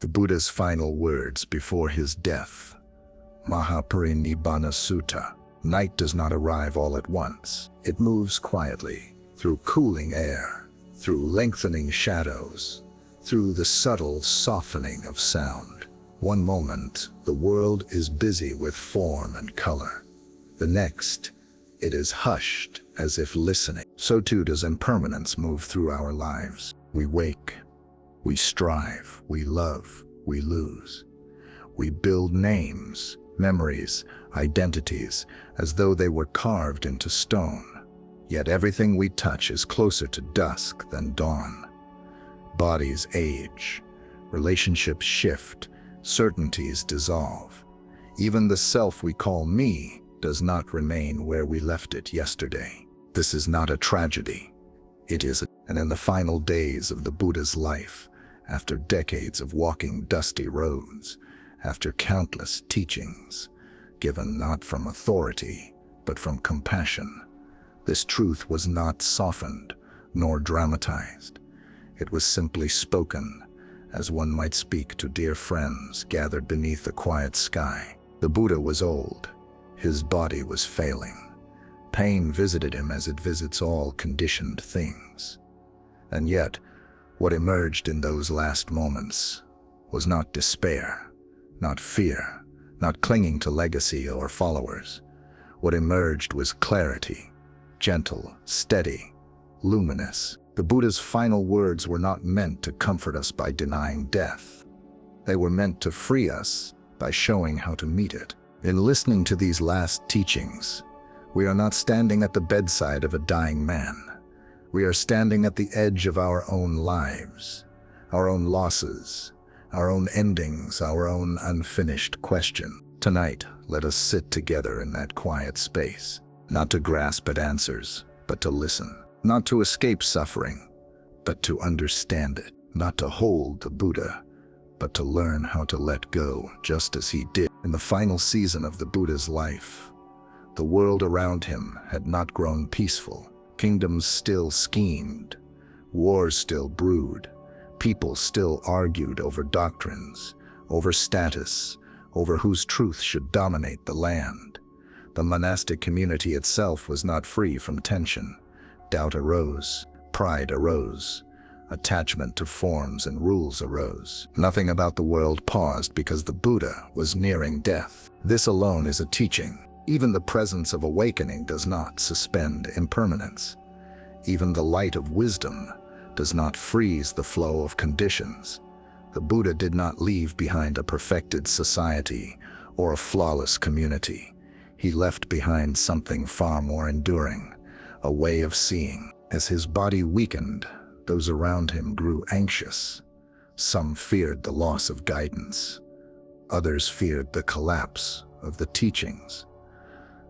The Buddha's final words before his death. Mahaparinibbana Sutta. Night does not arrive all at once. It moves quietly, through cooling air, through lengthening shadows, through the subtle softening of sound. One moment, the world is busy with form and color. The next, it is hushed as if listening. So too does impermanence move through our lives. We wake, we strive, we love, we lose. We build names, memories, identities, as though they were carved into stone. Yet everything we touch is closer to dusk than dawn. Bodies age, relationships shift, certainties dissolve. Even the self we call me does not remain where we left it yesterday. This is not a tragedy. It is and in the final days of the Buddha's life, after decades of walking dusty roads, after countless teachings, given not from authority, but from compassion, this truth was not softened nor dramatized. It was simply spoken, as one might speak to dear friends gathered beneath the quiet sky. The Buddha was old. His body was failing. Pain visited him as it visits all conditioned things. And yet, what emerged in those last moments was not despair, not fear, not clinging to legacy or followers. What emerged was clarity, gentle, steady, luminous. The Buddha's final words were not meant to comfort us by denying death. They were meant to free us by showing how to meet it. In listening to these last teachings, we are not standing at the bedside of a dying man. We are standing at the edge of our own lives, our own losses, our own endings, our own unfinished question. Tonight, let us sit together in that quiet space, not to grasp at answers, but to listen. Not to escape suffering, but to understand it. Not to hold the Buddha, but to learn how to let go, just as he did. In the final season of the Buddha's life, the world around him had not grown peaceful. Kingdoms still schemed, wars still brewed, people still argued over doctrines, over status, over whose truth should dominate the land. The monastic community itself was not free from tension. Doubt arose, pride arose, attachment to forms and rules arose. Nothing about the world paused because the Buddha was nearing death. This alone is a teaching. Even the presence of awakening does not suspend impermanence. Even the light of wisdom does not freeze the flow of conditions. The Buddha did not leave behind a perfected society or a flawless community. He left behind something far more enduring. A way of seeing. As his body weakened, those around him grew anxious. Some feared the loss of guidance. Others feared the collapse of the teachings.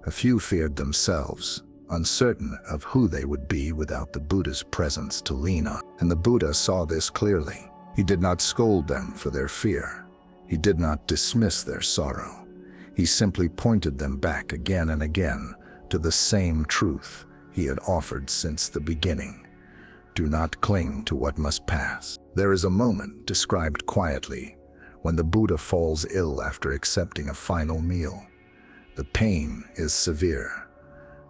A few feared themselves, uncertain of who they would be without the Buddha's presence to lean on. And the Buddha saw this clearly. He did not scold them for their fear. He did not dismiss their sorrow. He simply pointed them back again and again to the same truth he had offered since the beginning. Do not cling to what must pass. There is a moment described quietly when the Buddha falls ill after accepting a final meal. The pain is severe,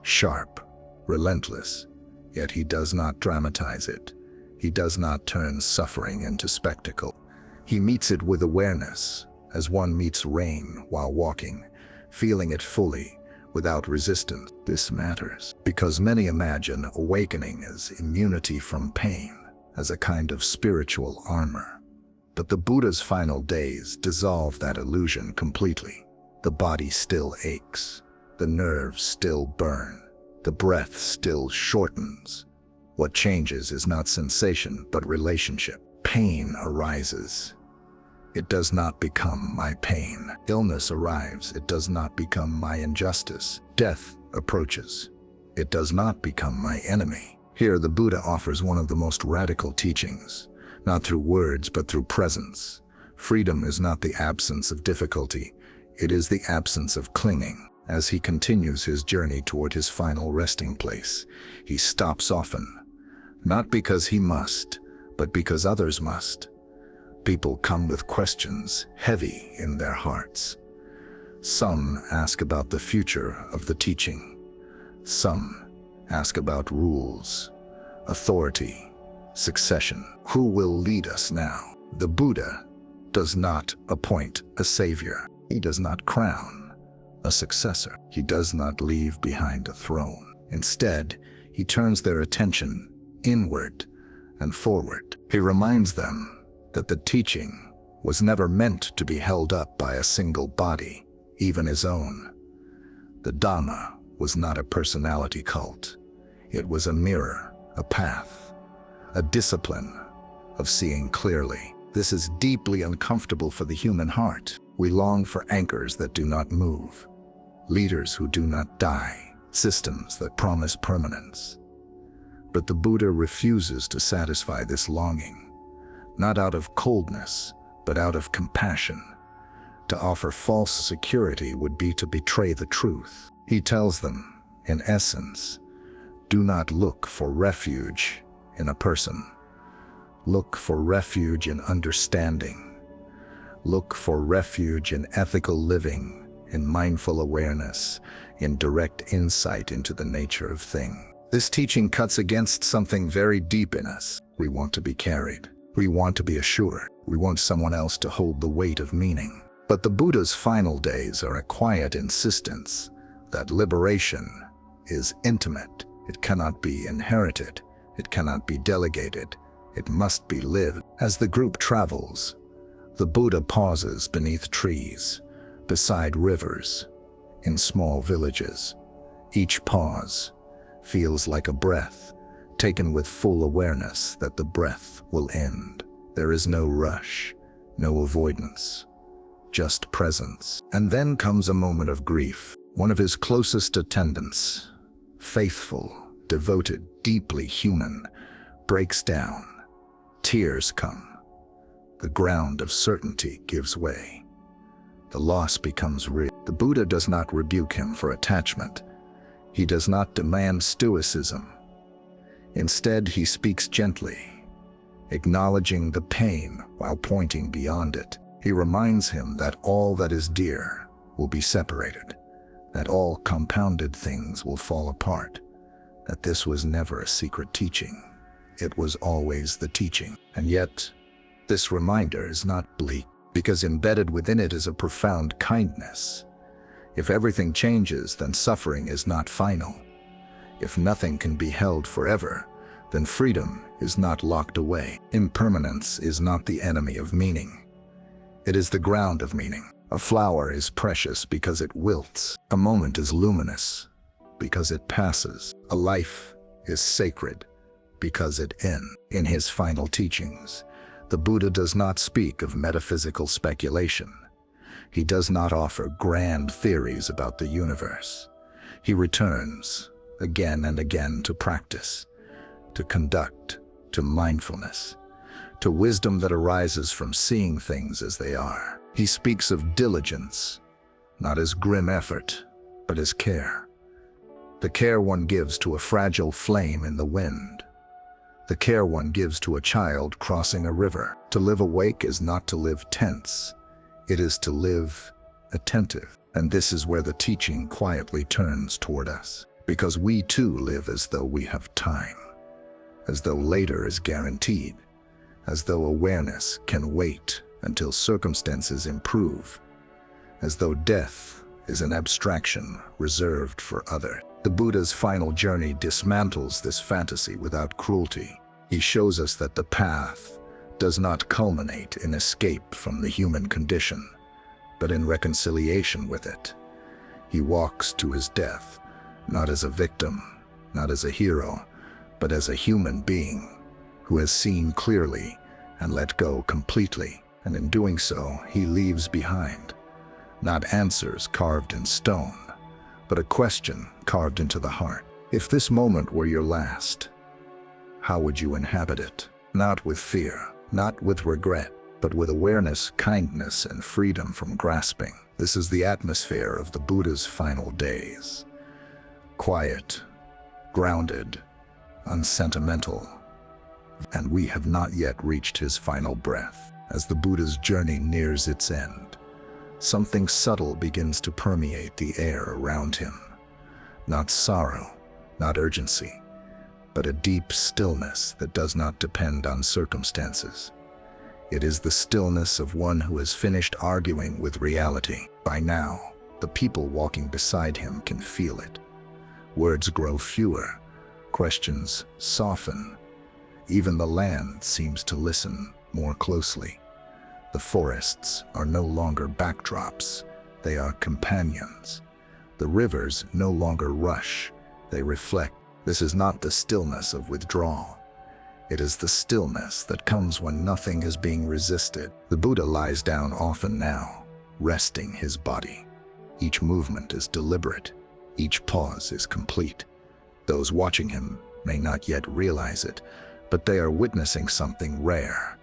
sharp, relentless, yet he does not dramatize it. He does not turn suffering into spectacle. He meets it with awareness, as one meets rain while walking, feeling it fully, without resistance. This matters because many imagine awakening as immunity from pain, as a kind of spiritual armor. But the Buddha's final days dissolve that illusion completely. The body still aches, the nerves still burn, the breath still shortens. What changes is not sensation, but relationship. Pain arises. It does not become my pain. Illness arrives. It does not become my injustice. Death approaches. It does not become my enemy. Here, the Buddha offers one of the most radical teachings, not through words, but through presence. Freedom is not the absence of difficulty. It is the absence of clinging. As he continues his journey toward his final resting place, he stops often, not because he must, but because others must. People come with questions heavy in their hearts. Some ask about the future of the teaching. Some ask about rules, authority, succession. Who will lead us now? The Buddha does not appoint a savior. He does not crown a successor. He does not leave behind a throne. Instead, he turns their attention inward and forward. He reminds them that the teaching was never meant to be held up by a single body, even his own. The Dhamma was not a personality cult. It was a mirror, a path, a discipline of seeing clearly. This is deeply uncomfortable for the human heart. We long for anchors that do not move, leaders who do not die, systems that promise permanence. But the Buddha refuses to satisfy this longing, not out of coldness, but out of compassion. To offer false security would be to betray the truth. He tells them, in essence, do not look for refuge in a person. Look for refuge in understanding. Look for refuge in ethical living, in mindful awareness, in direct insight into the nature of things. This teaching cuts against something very deep in us. We want to be carried. We want to be assured. We want someone else to hold the weight of meaning. But the Buddha's final days are a quiet insistence that liberation is intimate. It cannot be inherited. It cannot be delegated. It must be lived. As the group travels, the Buddha pauses beneath trees, beside rivers, in small villages. Each pause feels like a breath, taken with full awareness that the breath will end. There is no rush, no avoidance, just presence. And then comes a moment of grief. One of his closest attendants, faithful, devoted, deeply human, breaks down. Tears come. The ground of certainty gives way. The loss becomes real. The Buddha does not rebuke him for attachment. He does not demand stoicism. Instead, he speaks gently, acknowledging the pain while pointing beyond it. He reminds him that all that is dear will be separated, that all compounded things will fall apart, that this was never a secret teaching. It was always the teaching. And yet, this reminder is not bleak, because embedded within it is a profound kindness. If everything changes, then suffering is not final. If nothing can be held forever, then freedom is not locked away. Impermanence is not the enemy of meaning. It is the ground of meaning. A flower is precious because it wilts. A moment is luminous because it passes. A life is sacred because it ends. In his final teachings, the Buddha does not speak of metaphysical speculation. He does not offer grand theories about the universe. He returns again and again to practice, to conduct, to mindfulness, to wisdom that arises from seeing things as they are. He speaks of diligence, not as grim effort, but as care. The care one gives to a fragile flame in the wind. The care one gives to a child crossing a river. To live awake is not to live tense. It is to live attentive. And this is where the teaching quietly turns toward us. Because we too live as though we have time, as though later is guaranteed, as though awareness can wait until circumstances improve, as though death is an abstraction reserved for others. The Buddha's final journey dismantles this fantasy without cruelty. He shows us that the path does not culminate in escape from the human condition, but in reconciliation with it. He walks to his death, not as a victim, not as a hero, but as a human being who has seen clearly and let go completely. And in doing so, he leaves behind not answers carved in stone, but a question carved into the heart. If this moment were your last, how would you inhabit it? Not with fear, not with regret, but with awareness, kindness, and freedom from grasping. This is the atmosphere of the Buddha's final days. Quiet, grounded, unsentimental, and we have not yet reached his final breath. As the Buddha's journey nears its end, something subtle begins to permeate the air around him. Not sorrow, not urgency, but a deep stillness that does not depend on circumstances. It is the stillness of one who has finished arguing with reality. By now, the people walking beside him can feel it. Words grow fewer, questions soften. Even the land seems to listen more closely. The forests are no longer backdrops, they are companions. The rivers no longer rush, they reflect. This is not the stillness of withdrawal. It is the stillness that comes when nothing is being resisted. The Buddha lies down often now, resting his body. Each movement is deliberate. Each pause is complete. Those watching him may not yet realize it, but they are witnessing something rare.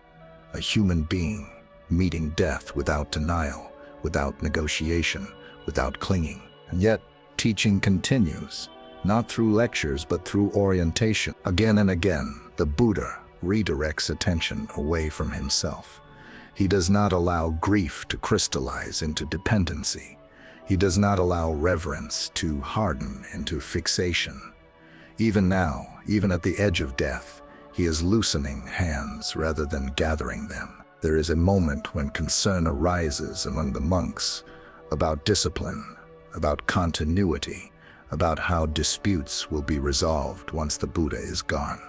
A human being meeting death without denial, without negotiation, without clinging. And yet, teaching continues, not through lectures but through orientation. Again and again, the Buddha redirects attention away from himself. He does not allow grief to crystallize into dependency. He does not allow reverence to harden into fixation. Even now, even at the edge of death, he is loosening hands rather than gathering them. There is a moment when concern arises among the monks about discipline, about continuity, about how disputes will be resolved once the Buddha is gone.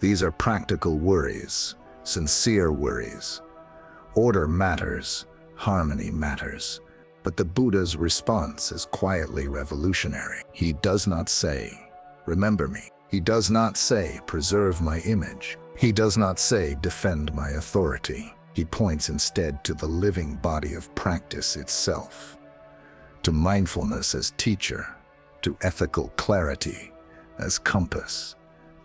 These are practical worries, sincere worries. Order matters, harmony matters, but the Buddha's response is quietly revolutionary. He does not say, "Remember me." He does not say, "Preserve my image." He does not say, "Defend my authority." He points instead to the living body of practice itself, to mindfulness as teacher, to ethical clarity as compass,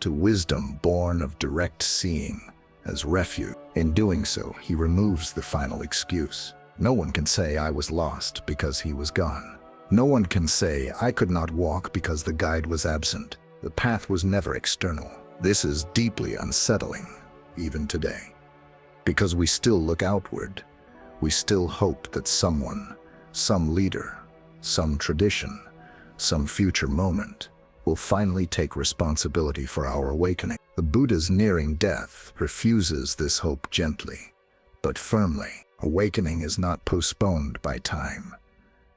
to wisdom born of direct seeing as refuge. In doing so, he removes the final excuse. No one can say I was lost because he was gone. No one can say I could not walk because the guide was absent. The path was never external. This is deeply unsettling, even today. Because we still look outward. We still hope that someone, some leader, some tradition, some future moment will finally take responsibility for our awakening. The Buddha's nearing death refuses this hope gently, but firmly. Awakening is not postponed by time.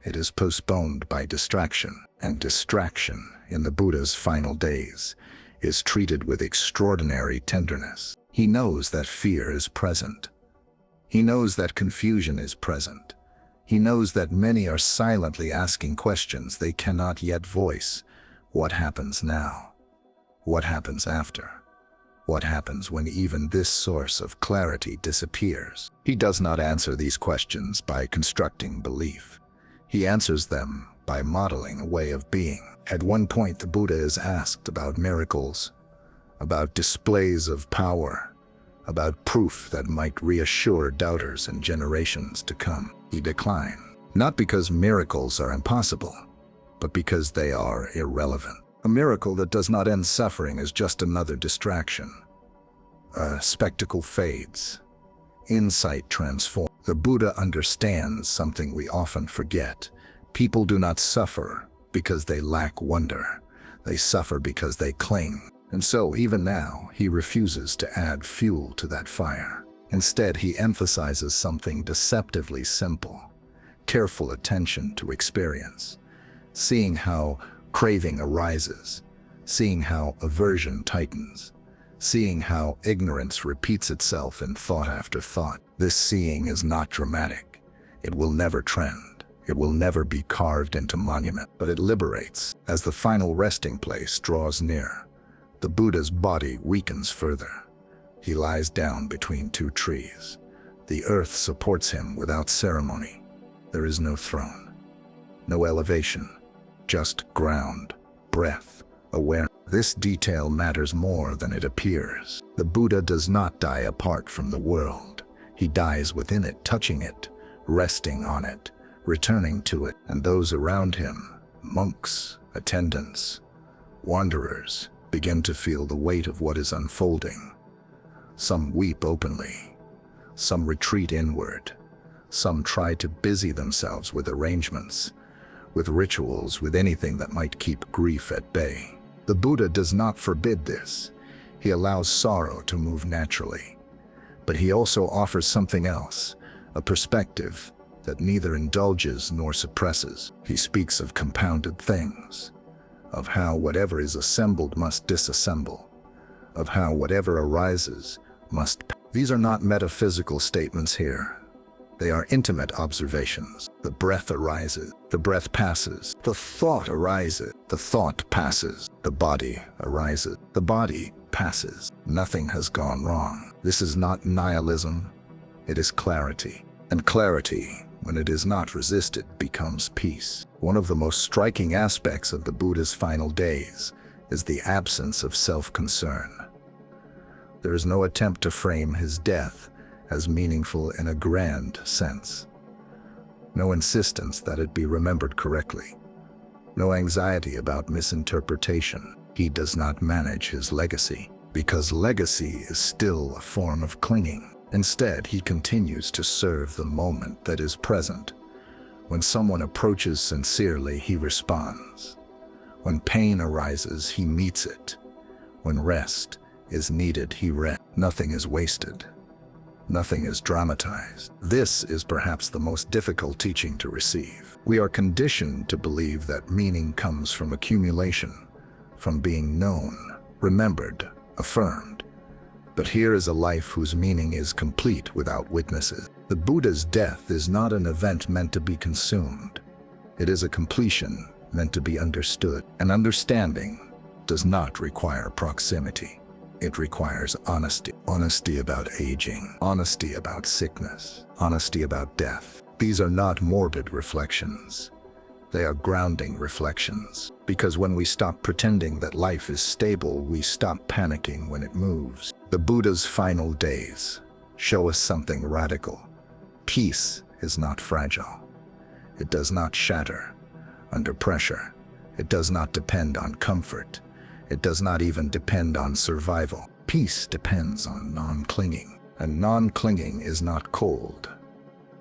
It is postponed by distraction, and distraction in the Buddha's final days is treated with extraordinary tenderness. He knows that fear is present. He knows that confusion is present. He knows that many are silently asking questions they cannot yet voice. What happens now? What happens after? What happens when even this source of clarity disappears? He does not answer these questions by constructing belief. He answers them by modeling a way of being. At one point, the Buddha is asked about miracles, about displays of power, about proof that might reassure doubters in generations to come. He declined, not because miracles are impossible, but because they are irrelevant. A miracle that does not end suffering is just another distraction. Spectacle fades. Insight transforms. The Buddha understands something we often forget. People do not suffer because they lack wonder. They suffer because they cling. And so, even now, he refuses to add fuel to that fire. Instead, he emphasizes something deceptively simple: careful attention to experience. Seeing how craving arises, seeing how aversion tightens, seeing how ignorance repeats itself in thought after thought. This seeing is not dramatic. It will never trend. It will never be carved into monument, but it liberates. As the final resting place draws near, the Buddha's body weakens further. He lies down between two trees. The earth supports him without ceremony. There is no throne, no elevation, just ground, breath, awareness. This detail matters more than it appears. The Buddha does not die apart from the world. He dies within it, touching it, resting on it, returning to it. And those around him, monks, attendants, wanderers, begin to feel the weight of what is unfolding. Some weep openly. Some retreat inward. Some try to busy themselves with arrangements, with rituals, with anything that might keep grief at bay. The Buddha does not forbid this. He allows sorrow to move naturally. But he also offers something else, a perspective that neither indulges nor suppresses. He speaks of compounded things, of how whatever is assembled must disassemble, of how whatever arises must. These are not metaphysical statements here. They are intimate observations. The breath arises, the breath passes. The thought arises, the thought passes. The body arises, the body passes. Nothing has gone wrong. This is not nihilism, it is clarity. And clarity, when it is not resisted, becomes peace. One of the most striking aspects of the Buddha's final days is the absence of self-concern. There is no attempt to frame his death as meaningful in a grand sense. No insistence that it be remembered correctly. No anxiety about misinterpretation. He does not manage his legacy, because legacy is still a form of clinging. Instead, he continues to serve the moment that is present. When someone approaches sincerely, he responds. When pain arises, he meets it. When rest is needed, he rests. Nothing is wasted. Nothing is dramatized. This is perhaps the most difficult teaching to receive. We are conditioned to believe that meaning comes from accumulation, from being known, remembered, affirmed. But here is a life whose meaning is complete without witnesses. The Buddha's death is not an event meant to be consumed. It is a completion meant to be understood. And understanding does not require proximity. It requires honesty. Honesty about aging, honesty about sickness, honesty about death. These are not morbid reflections. They are grounding reflections. Because when we stop pretending that life is stable, we stop panicking when it moves. The Buddha's final days show us something radical. Peace is not fragile. It does not shatter under pressure. It does not depend on comfort. It does not even depend on survival. Peace depends on non-clinging. And non-clinging is not cold.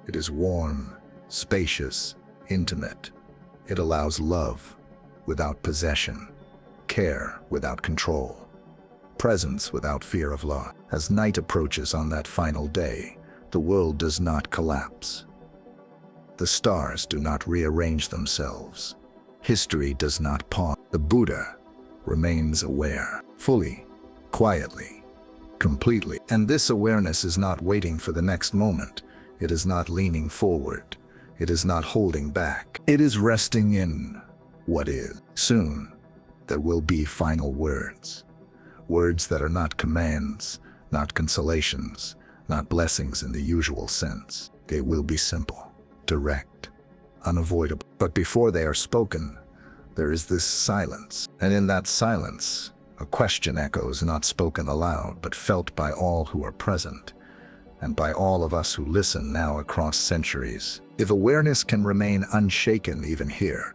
It is warm, spacious, intimate. It allows love without possession, care without control, presence without fear of loss. As night approaches on that final day, the world does not collapse. The stars do not rearrange themselves. History does not pause. The Buddha remains aware, fully, quietly, completely. And this awareness is not waiting for the next moment. It is not leaning forward. It is not holding back. It is resting in what is. Soon, there will be final words. Words that are not commands, not consolations, not blessings in the usual sense. They will be simple, direct, unavoidable. But before they are spoken, there is this silence. And in that silence, a question echoes, not spoken aloud, but felt by all who are present, and by all of us who listen now across centuries. If awareness can remain unshaken even here,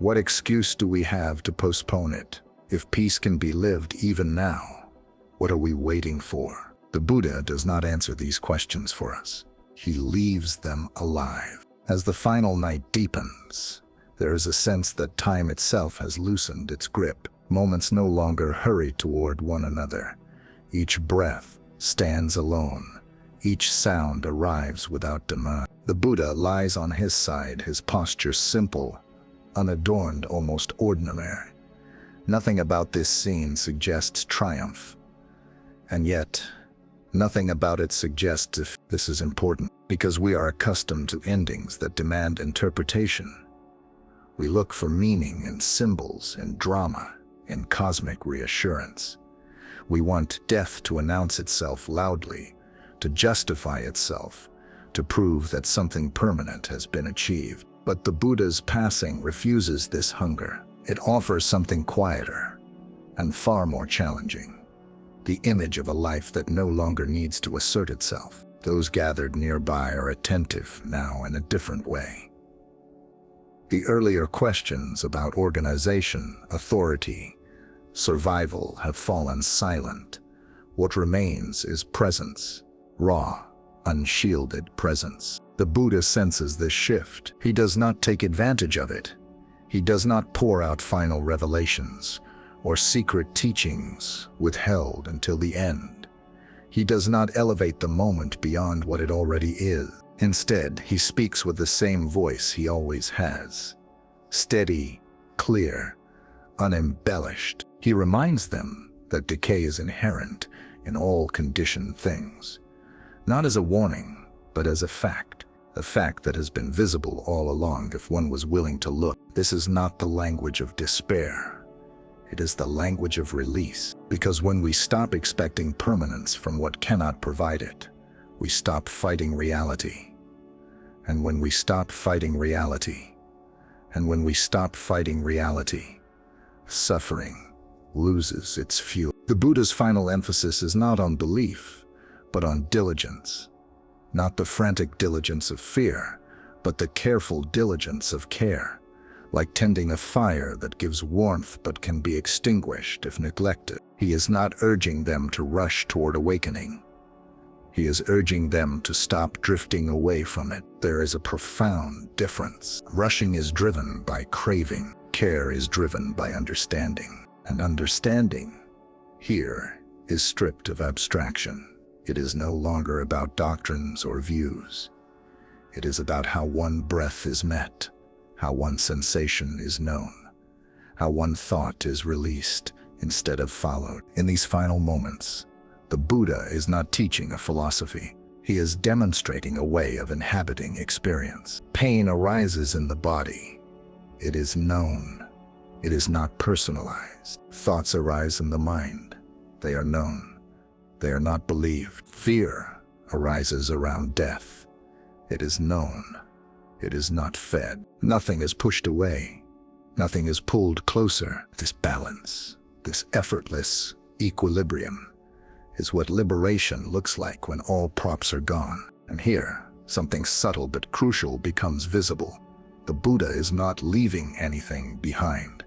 what excuse do we have to postpone it? If peace can be lived even now, what are we waiting for? The Buddha does not answer these questions for us. He leaves them alive. As the final night deepens, there is a sense that time itself has loosened its grip. Moments no longer hurry toward one another. Each breath stands alone. Each sound arrives without demand. The Buddha lies on his side, his posture simple, unadorned, almost ordinary. Nothing about this scene suggests triumph. And yet, nothing about it suggests if this is important, because we are accustomed to endings that demand interpretation. We look for meaning in symbols, in drama, in cosmic reassurance. We want death to announce itself loudly, to justify itself, to prove that something permanent has been achieved. But the Buddha's passing refuses this hunger. It offers something quieter and far more challenging. The image of a life that no longer needs to assert itself. Those gathered nearby are attentive now in a different way. The earlier questions about organization, authority, survival have fallen silent. What remains is presence, raw, unshielded presence. The Buddha senses this shift. He does not take advantage of it. He does not pour out final revelations or secret teachings withheld until the end. He does not elevate the moment beyond what it already is. Instead, he speaks with the same voice he always has. Steady, clear, unembellished. He reminds them that decay is inherent in all conditioned things, not as a warning, but as a fact that has been visible all along if one was willing to look. This is not the language of despair. It is the language of release, because when we stop expecting permanence from what cannot provide it, we stop fighting reality. And when we stop fighting reality, suffering loses its fuel. The Buddha's final emphasis is not on belief, but on diligence. Not the frantic diligence of fear, but the careful diligence of care, like tending a fire that gives warmth but can be extinguished if neglected. He is not urging them to rush toward awakening. He is urging them to stop drifting away from it. There is a profound difference. Rushing is driven by craving. Care is driven by understanding. And understanding, here, is stripped of abstraction. It is no longer about doctrines or views. It is about how one breath is met, how one sensation is known, how one thought is released instead of followed. In these final moments, the Buddha is not teaching a philosophy. He is demonstrating a way of inhabiting experience. Pain arises in the body. It is known. It is not personalized. Thoughts arise in the mind. They are known. They are not believed. Fear arises around death. It is known. It is not fed. Nothing is pushed away. Nothing is pulled closer. This balance, this effortless equilibrium, is what liberation looks like when all props are gone. And here, something subtle but crucial becomes visible. The Buddha is not leaving anything behind.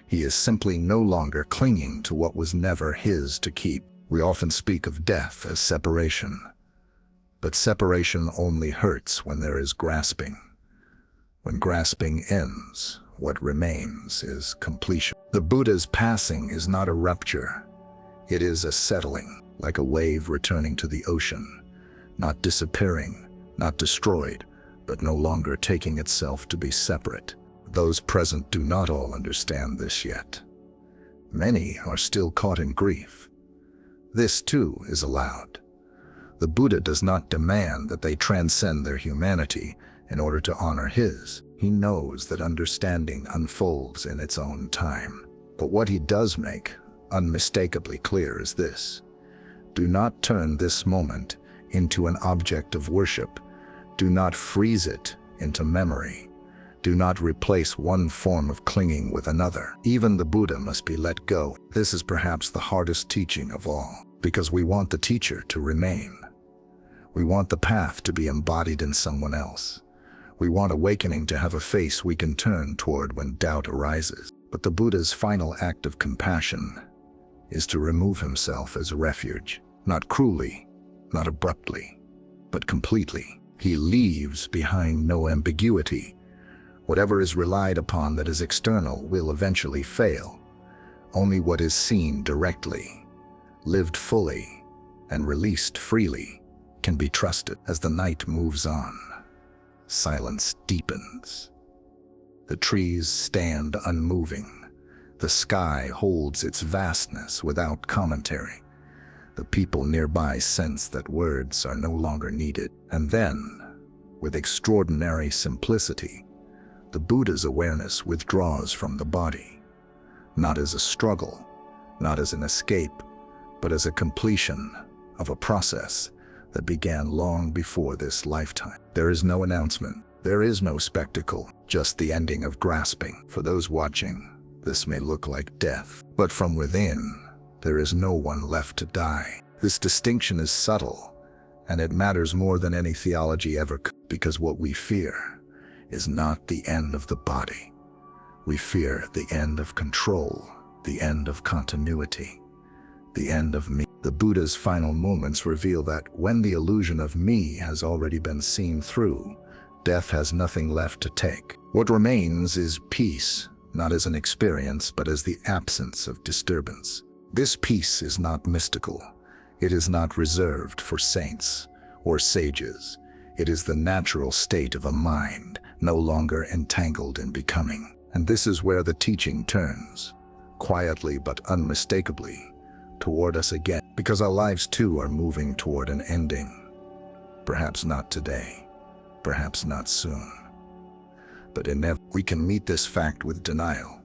He is simply no longer clinging to what was never his to keep. We often speak of death as separation, but separation only hurts when there is grasping. When grasping ends, what remains is completion. The Buddha's passing is not a rupture. It is a settling, like a wave returning to the ocean, not disappearing, not destroyed, but no longer taking itself to be separate. Those present do not all understand this yet. Many are still caught in grief. This too is allowed. The Buddha does not demand that they transcend their humanity in order to honor his. He knows that understanding unfolds in its own time. But what he does make unmistakably clear is this: do not turn this moment into an object of worship. Do not freeze it into memory. Do not replace one form of clinging with another. Even the Buddha must be let go. This is perhaps the hardest teaching of all, because we want the teacher to remain. We want the path to be embodied in someone else. We want awakening to have a face we can turn toward when doubt arises. But the Buddha's final act of compassion is to remove himself as a refuge, not cruelly, not abruptly, but completely. He leaves behind no ambiguity. Whatever is relied upon that is external will eventually fail. Only what is seen directly, lived fully, and released freely can be trusted. As the night moves on, silence deepens. The trees stand unmoving. The sky holds its vastness without commentary. The people nearby sense that words are no longer needed. And then, with extraordinary simplicity, the Buddha's awareness withdraws from the body, not as a struggle, not as an escape, but as a completion of a process that began long before this lifetime. There is no announcement. There is no spectacle, just the ending of grasping. For those watching, this may look like death, but from within, there is no one left to die. This distinction is subtle, and it matters more than any theology ever could, because what we fear is not the end of the body. We fear the end of control, the end of continuity, the end of me. The Buddha's final moments reveal that when the illusion of me has already been seen through, death has nothing left to take. What remains is peace, not as an experience, but as the absence of disturbance. This peace is not mystical. It is not reserved for saints or sages. It is the natural state of a mind, no longer entangled in becoming. And this is where the teaching turns, quietly but unmistakably, toward us again, because our lives too are moving toward an ending. Perhaps not today, perhaps not soon, but inevitably we can meet this fact with denial,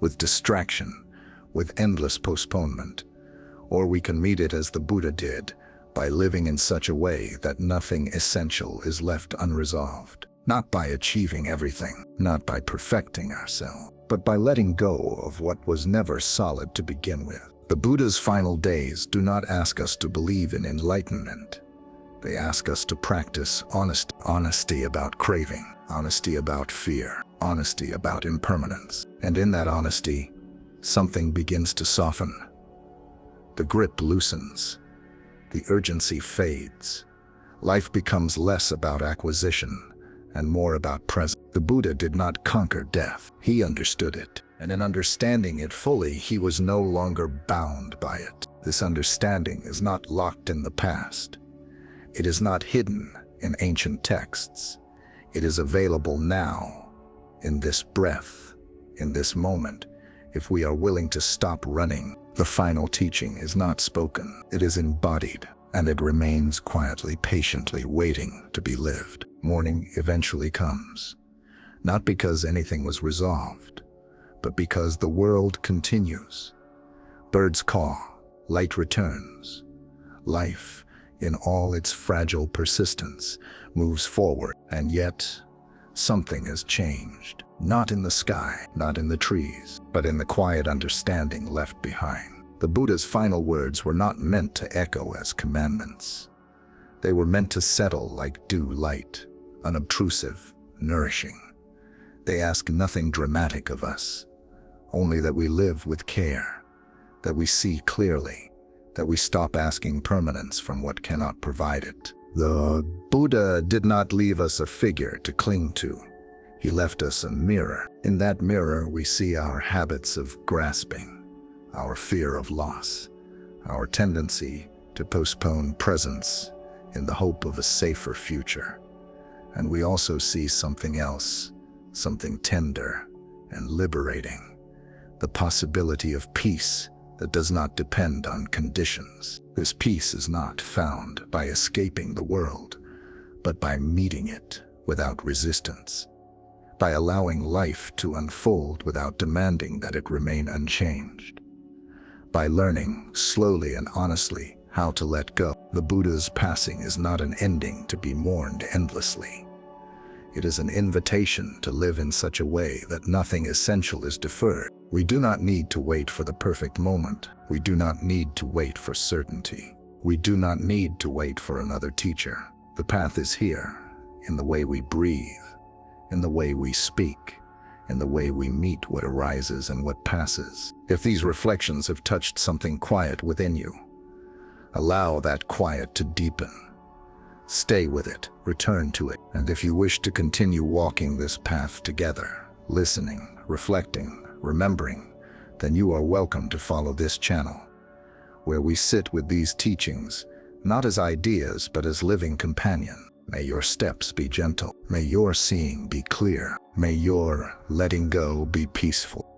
with distraction, with endless postponement, or we can meet it as the Buddha did, by living in such a way that nothing essential is left unresolved. Not by achieving everything, not by perfecting ourselves, but by letting go of what was never solid to begin with. The Buddha's final days do not ask us to believe in enlightenment. They ask us to practice honesty about craving, honesty about fear, honesty about impermanence. And in that honesty, something begins to soften. The grip loosens. The urgency fades. Life becomes less about acquisition and more about presence. The Buddha did not conquer death. He understood it. And in understanding it fully, he was no longer bound by it. This understanding is not locked in the past. It is not hidden in ancient texts. It is available now, in this breath, in this moment, if we are willing to stop running. The final teaching is not spoken. It is embodied, and it remains quietly, patiently waiting to be lived. Morning eventually comes, not because anything was resolved, but because the world continues. Birds caw, light returns. Life, in all its fragile persistence, moves forward, and yet something has changed. Not in the sky, not in the trees, but in the quiet understanding left behind. The Buddha's final words were not meant to echo as commandments. They were meant to settle like dew light, unobtrusive, nourishing. They ask nothing dramatic of us, only that we live with care, that we see clearly, that we stop asking permanence from what cannot provide it. The Buddha did not leave us a figure to cling to. He left us a mirror. In that mirror, we see our habits of grasping, our fear of loss, our tendency to postpone presence in the hope of a safer future. And we also see something else, something tender and liberating, the possibility of peace that does not depend on conditions. This peace is not found by escaping the world, but by meeting it without resistance, by allowing life to unfold without demanding that it remain unchanged, by learning slowly and honestly how to let go. The Buddha's passing is not an ending to be mourned endlessly. It is an invitation to live in such a way that nothing essential is deferred. We do not need to wait for the perfect moment. We do not need to wait for certainty. We do not need to wait for another teacher. The path is here, in the way we breathe, in the way we speak, in the way we meet what arises and what passes. If these reflections have touched something quiet within you, allow that quiet to deepen. Stay with it, return to it. And if you wish to continue walking this path together, listening, reflecting, remembering, then you are welcome to follow this channel, where we sit with these teachings, not as ideas, but as living companion. May your steps be gentle. May your seeing be clear. May your letting go be peaceful.